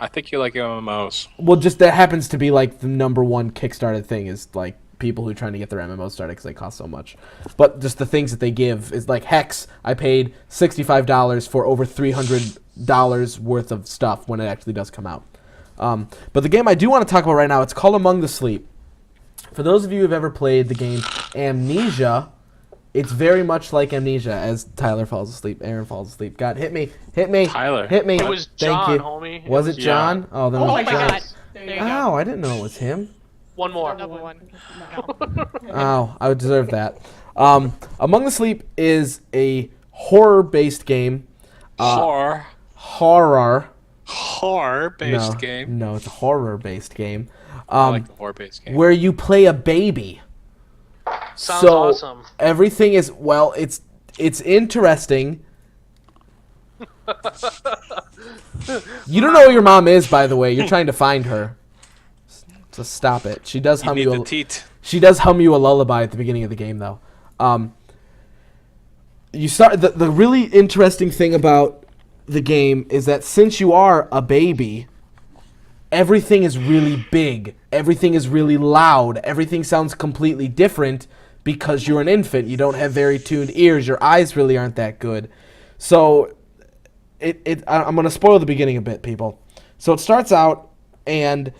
think you like MMOs. Well, just that happens to be like the number one Kickstarter thing is like people who are trying to get their MMO started because they cost so much. But just the things that they give is like Hex. I paid $65 for over $300 worth of stuff when it actually does come out. But the game I do want to talk about right now, it's called Among the Sleep. For those of you who have ever played the game Amnesia, it's very much like Amnesia as Tyler falls asleep, Aaron falls asleep. God, hit me. Tyler. Hit me. It was Thank John, you. homie. Was it John? Oh, then it Oh was my John. god. There you go. Ow, I didn't know it was him. One more. Another one. Ow, I would deserve that. Among the Sleep is a horror-based game. Horror. Horror-based game. No, it's a horror-based game. I like the horror-based game. Where you play a baby. Sounds awesome. Everything is, well, it's interesting. You don't know where your mom is, by the way. You're trying to find her. So stop it. She does hum need you. the teat. She does hum you a lullaby at the beginning of the game, though. You start the really interesting thing about the game is that since you are a baby, everything is really big. Everything is really loud. Everything sounds completely different because you're an infant. You don't have very tuned ears. Your eyes really aren't that good. So I'm going to spoil the beginning a bit, people. So it starts out and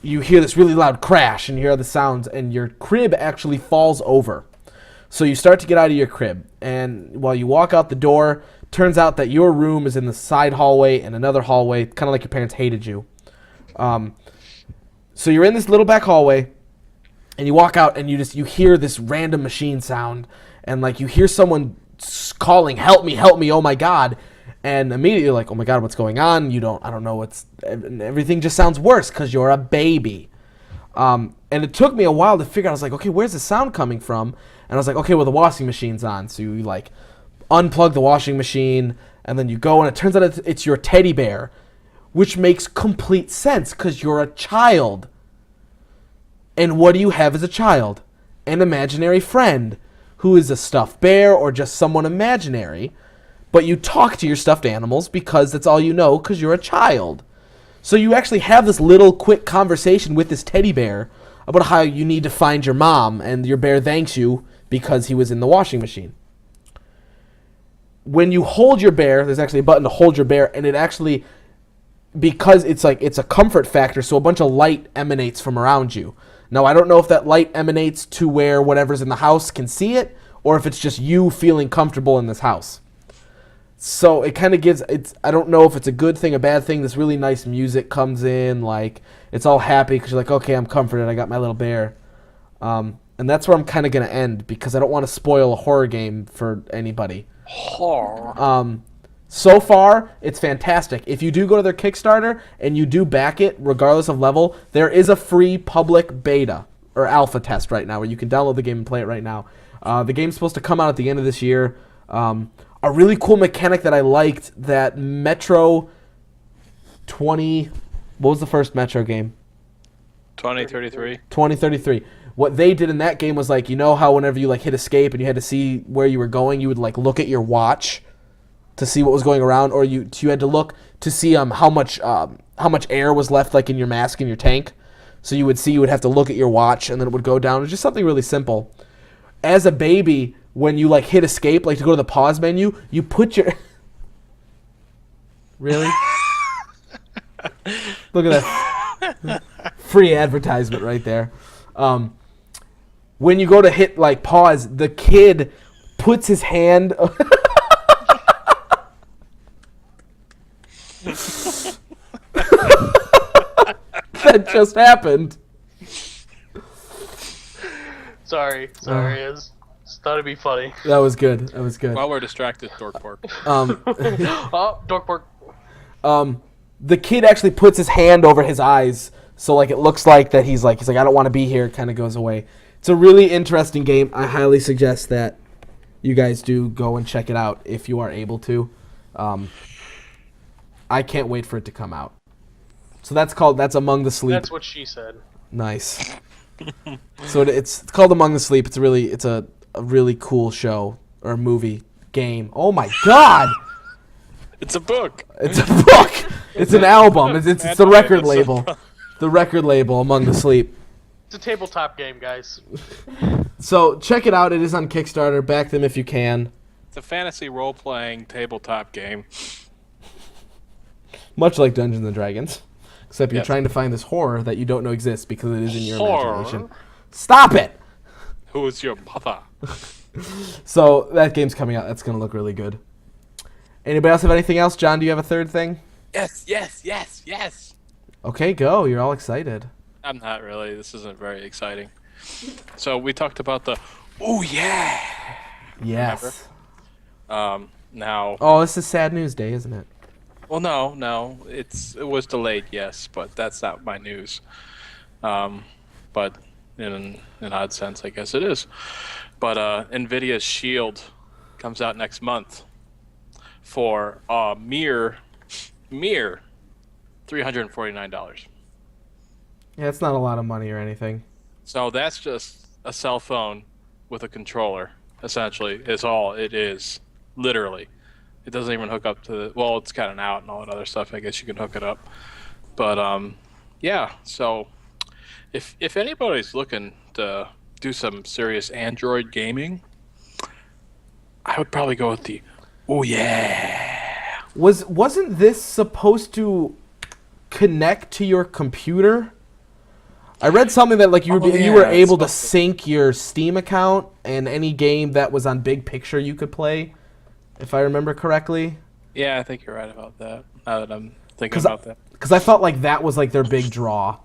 you hear this really loud crash and you hear the sounds and your crib actually falls over. So you start to get out of your crib, and while you walk out the door, turns out that your room is in the side hallway and another hallway, kind of like your parents hated you. So you're in this little back hallway, and you walk out, and you hear this random machine sound, and like you hear someone calling, "Help me, oh my God!" And immediately you're like, "Oh my God, what's going on?" I don't know everything just sounds worse because you're a baby. And it took me a while to figure out. I was like, okay, where's the sound coming from? And I was like, okay, well, the washing machine's on. So you like unplug the washing machine, And then you go, and it turns out it's your teddy bear, which makes complete sense because you're a child. And what do you have as a child? An imaginary friend who is a stuffed bear or just someone imaginary. But you talk to your stuffed animals because that's all you know because you're a child. So you actually have this little quick conversation with this teddy bear about how you need to find your mom, and your bear thanks you because he was in the washing machine. When you hold your bear, there's actually a button to hold your bear, and it actually, because it's a comfort factor, so a bunch of light emanates from around you. Now, I don't know if that light emanates to where whatever's in the house can see it, or if it's just you feeling comfortable in this house. So it kind of gives, I don't know if it's a good thing, a bad thing. This really nice music comes in, like, it's all happy because you're like, okay, I'm comforted, I got my little bear. And that's where I'm kind of going to end because I don't want to spoil a horror game for anybody. Horror. So far, it's fantastic. If you do go to their Kickstarter and you do back it, regardless of level, there is a free public beta or alpha test right now where you can download the game and play it right now. The game's supposed to come out at the end of this year. A really cool mechanic that I liked, that Metro 20... What was the first Metro game? 2033. 2033. What they did in that game was, like, you know how whenever you, like, hit escape and you had to see where you were going, you would, like, look at your watch to see what was going around, or you had to look to see how much air was left, like, in your mask in your tank. So you would have to look at your watch, and then it would go down. It was just something really simple. As a baby, when you, like, hit escape, like, to go to the pause menu, you put your... Really? Look at that. Free advertisement right there. When you go to hit, like, pause, the kid puts his hand... That just happened. Sorry. It's thought it'd be funny. That was good. While we're distracted, Dork Pork. Oh, Dork Pork. The kid actually puts his hand over his eyes, so, like, it looks like that he's like, I don't want to be here. It kind of goes away. It's a really interesting game. I highly suggest that you guys do go and check it out if you are able to. I can't wait for it to come out. So that's Among the Sleep. That's what she said. Nice. So it's called Among the Sleep. It's a really cool show or movie game. Oh my god! It's a book. It's a book. It's an album. It's the record label. The record label, Among the Sleep. It's a tabletop game, guys. So check it out. It is on Kickstarter. Back them if you can. It's a fantasy role-playing tabletop game. Much like Dungeons and Dragons. Except you're Yes. trying to find this horror that you don't know exists because it is in your Horror? imagination. Stop it! Who is your mother? So that game's coming out. That's going to look really good. Anybody else have anything else? John, do you have a third thing? Yes. Okay, go. You're all excited. I'm not really. This isn't very exciting. So we talked about the, oh yeah. Yes. Now. Oh, this is Sad News Day, isn't it? Well, no. It was delayed, yes, but that's not my news. But in an odd sense, I guess it is. But NVIDIA's S.H.I.E.L.D. comes out next month for a mere $349. Yeah, it's not a lot of money or anything. So that's just a cell phone with a controller, essentially, is all it is, literally. It doesn't even hook up to the... Well, it's got an out and all that other stuff. I guess you can hook it up. But, yeah, so if anybody's looking to do some serious Android gaming, I would probably go with the, oh, yeah. Wasn't this supposed to connect to your computer? I read something that, like, you were able to sync your Steam account and any game that was on Big Picture you could play, if I remember correctly. Yeah, I think you're right about that, now that I'm thinking about that. Because I felt like that was, like, their big draw,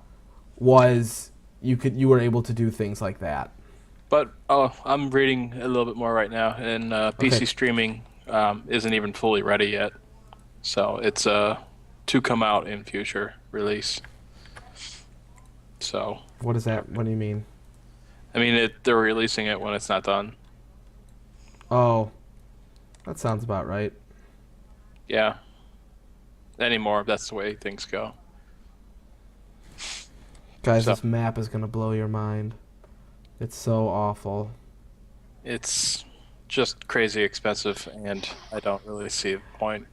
was you were able to do things like that. But I'm reading a little bit more right now, and PC streaming isn't even fully ready yet. So it's to come out in future release. So. What is that? What do you mean? I mean, they're releasing it when it's not done. Oh, that sounds about right. Yeah. Anymore, that's the way things go. Guys, So- this map is going to blow your mind. It's so awful. It's just crazy expensive, and I don't really see the point.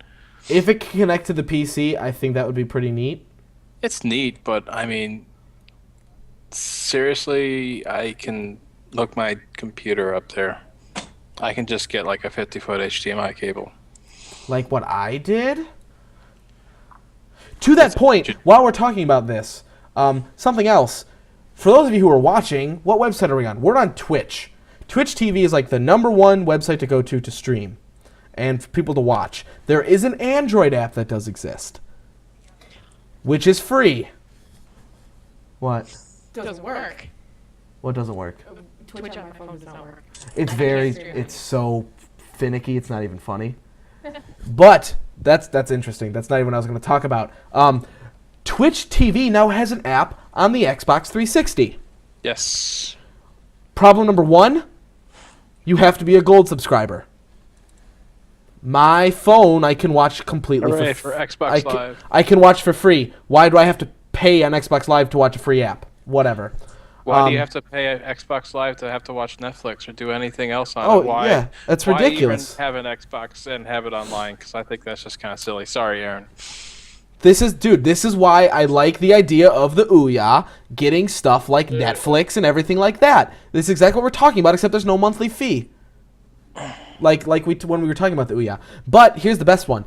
If it can connect to the PC, I think that would be pretty neat. It's neat, but I mean, seriously, I can look my computer up there. I can just get like a 50-foot HDMI cable. Like what I did? To that point, while we're talking about this, something else. For those of you who are watching, what website are we on? We're on Twitch. Twitch TV is like the #1 website to go to stream and for people to watch. There is an Android app that does exist, which is free. What? Doesn't work. What doesn't work? Twitch on my phone does not work. It's stream. it's so finicky. It's not even funny. But that's interesting. That's not even what I was going to talk about. Twitch TV now has an app on the Xbox 360. Yes. Problem number 1, you have to be a gold subscriber. My phone, I can watch completely Hooray for for Xbox Live. I can watch for free. Why do I have to pay on Xbox Live to watch a free app? Whatever. Why do you have to pay Xbox Live to have to watch Netflix or do anything else on Oh, it? Why, yeah, that's ridiculous. Why even have an Xbox and have it online? Because I think that's just kind of silly. Sorry, Aaron. This is why I like the idea of the Ouya getting stuff like Netflix and everything like that. This is exactly what we're talking about, except there's no monthly fee. Like when we were talking about the Ouya. But here's the best one.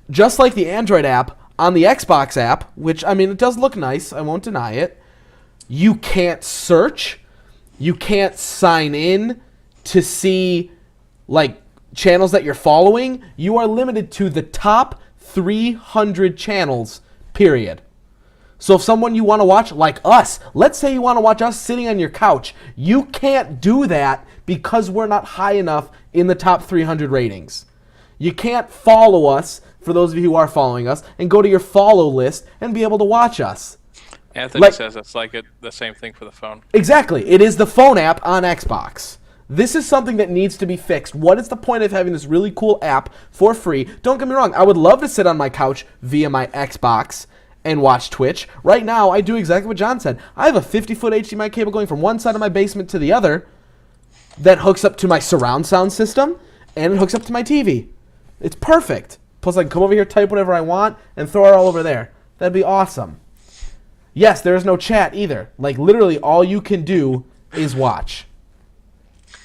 Just like the Android app, on the Xbox app, which, I mean, it does look nice, I won't deny it, you can't search, you can't sign in to see, like, channels that you're following. You are limited to the top 300 channels, period. So if someone you want to watch, like us, let's say you want to watch us sitting on your couch, you can't do that because we're not high enough in the top 300 ratings. You can't follow us, for those of you who are following us, and go to your follow list and be able to watch us. Anthony says it's like the same thing for the phone. Exactly. It is the phone app on Xbox. This is something that needs to be fixed. What is the point of having this really cool app for free? Don't get me wrong. I would love to sit on my couch via my Xbox and watch Twitch. Right now, I do exactly what John said. I have a 50-foot HDMI cable going from one side of my basement to the other that hooks up to my surround sound system, and it hooks up to my TV. It's perfect. Plus, I can come over here, type whatever I want, and throw it all over there. That'd be awesome. Yes, there is no chat either. Like, literally, all you can do is watch.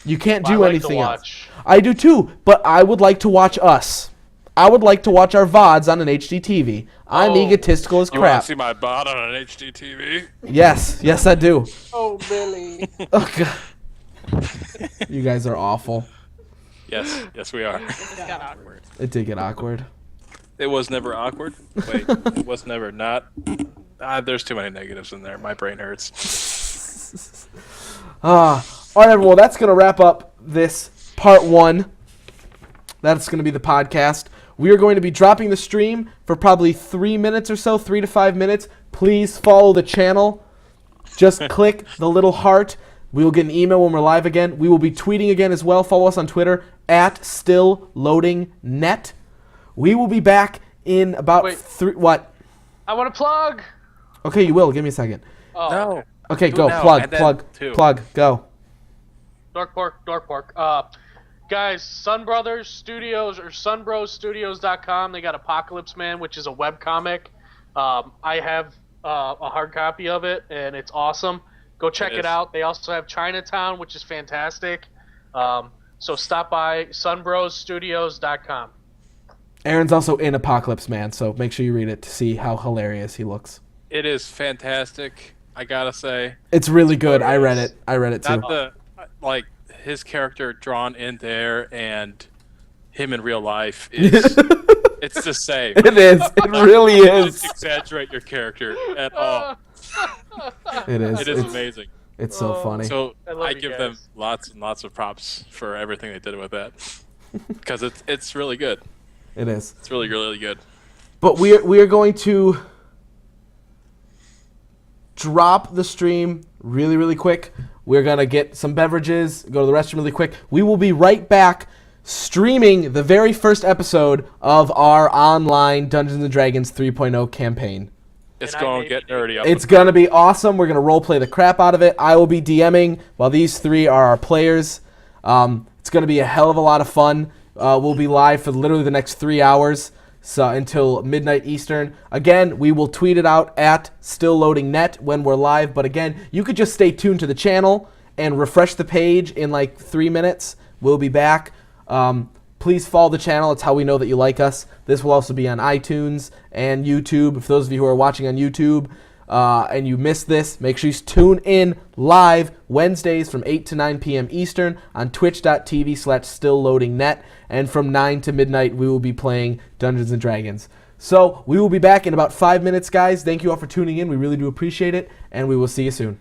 You can't do anything else. I do too, but I would like to watch us. I would like to watch our VODs on an HD TV. I'm egotistical as You want crap. to see my bot on an HD TV? Yes, I do. Oh, Billy. Oh, God. You guys are awful. Yes, we are. It got awkward. It did get awkward. It was never awkward. Wait, it was never not. There's too many negatives in there. My brain hurts. All right, everyone. That's going to wrap up this part 1. That's going to be the podcast. We are going to be dropping the stream for probably 3 minutes or so, 3 to 5 minutes. Please follow the channel. Just click the little heart. We will get an email when we're live again. We will be tweeting again as well. Follow us on Twitter at StillLoadingNet. We will be back in about what? I want to plug. Okay, you will. Give me a second. Oh, No. Okay, Do go. it now, Plug, and then plug, two. plug. Go. Dork Pork. Guys, Sun Brothers Studios or sunbrosstudios.com. They got Apocalypse Man, which is a webcomic. I have a hard copy of it, and it's awesome. Go check it out. They also have Chinatown, which is fantastic. So stop by sunbrosstudios.com. Aaron's also in Apocalypse Man, so make sure you read it to see how hilarious he looks. It is fantastic. I gotta say. It's really good. I read it. Too. Not the his character drawn in there and him in real life is it's the same. It is. It really is. Don't exaggerate your character at all. It is. It is amazing. It's so funny. So I love I you give guys. them lots and lots of props for everything they did with that because it's really good. It is. It's really really good. But we are going to drop the stream really, really quick. We're going to get some beverages, go to the restroom really quick. We will be right back streaming the very first episode of our online Dungeons & Dragons 3.0 campaign. It's And I going may to get be nerdy up. It's going to be awesome. We're going to roleplay the crap out of it. I will be DMing while these three are our players. It's going to be a hell of a lot of fun. We'll be live for literally the next 3 hours, so until midnight Eastern. Again, we will tweet it out at StillLoadingNet when we're live. But again, you could just stay tuned to the channel and refresh the page in like 3 minutes. We'll be back. Please follow the channel. It's how we know that you like us. This will also be on iTunes and YouTube. For those of you who are watching on YouTube and you missed this, make sure you tune in live Wednesdays from 8 to 9 p.m. Eastern on twitch.tv/StillLoadingNet. And from 9 to midnight, we will be playing Dungeons & Dragons. So we will be back in about 5 minutes, guys. Thank you all for tuning in. We really do appreciate it. And we will see you soon.